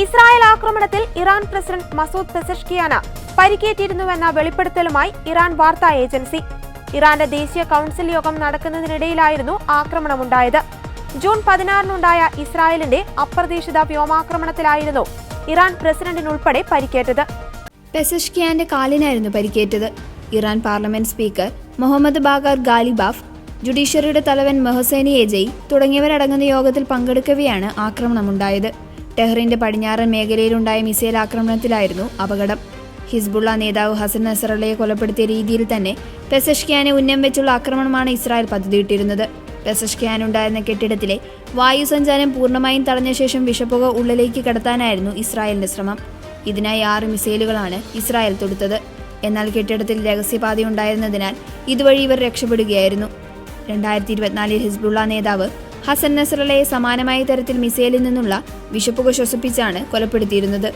Israel ആക്രമണത്തിൽ Iran president Masoud പെസഷ്കിയാന് പരിക്കേറ്റിരുന്നുവെന്ന വെളിപ്പെടുത്തലുമായി Iran വാർത്താ agency. ഇറാന്റെ ദേശീയ കൗൺസിൽ യോഗം നടക്കുന്നതിനിടയിലായിരുന്നു ആക്രമണമുണ്ടായത്. ജൂൺ 16-നുണ്ടായ ഇസ്രായേലിന്റെ അപ്രതീക്ഷിത വ്യോമാക്രമണത്തിലായിരുന്നു ഇറാൻ പ്രസിഡന്റിനുൾപ്പെടെ പരിക്കേറ്റത്. പെസഷ്കിയാന്റെ കാലിനായിരുന്നു പരിക്കേറ്റത്. Iran parliament speaker Mohammad Bagher Ghalibaf, ജുഡീഷ്യറിയുടെ തലവൻ മെഹ്സേനി എജയി തുടങ്ങിയവരടങ്ങുന്ന യോഗത്തിൽ പങ്കെടുക്കവെയാണ് ആക്രമണമുണ്ടായത്. ടെഹ്റിന്റെ പടിഞ്ഞാറൻ മേഖലയിലുണ്ടായ മിസൈൽ ആക്രമണത്തിലായിരുന്നു അപകടം. ഹിസ്ബുള്ള നേതാവ് ഹസൻ നസറള്ളയെ കൊലപ്പെടുത്തിയ രീതിയിൽ തന്നെ പെസഷ്കിയാനെ ഉന്നം വെച്ചുള്ള ആക്രമണമാണ് ഇസ്രായേൽ പദ്ധതിയിട്ടിരുന്നത്. പെസഷ്കിയാനുണ്ടായിരുന്ന കെട്ടിടത്തിലെ വായുസഞ്ചാരം പൂർണ്ണമായും തടഞ്ഞ ശേഷം വിഷപ്പുക ഉള്ളിലേക്ക് കടത്താനായിരുന്നു ഇസ്രായേലിന്റെ ശ്രമം. ഇതിനായി 6 മിസൈലുകളാണ് ഇസ്രായേൽ തൊടുത്തത്. എന്നാൽ കെട്ടിടത്തിൽ രഹസ്യപാതയുണ്ടായിരുന്നതിനാൽ ഇതുവഴി ഇവർ രക്ഷപ്പെടുകയായിരുന്നു. 2024 ഹിസ്ബുള്ള നേതാവ് ഹസൻ നസറള്ളയെ സമാനമായ തരത്തിൽ മിസൈലിൽ നിന്നുള്ള വിഷപ്പുക ശ്വസിപ്പിച്ചാണ് കൊലപ്പെടുത്തിയിരുന്നത്.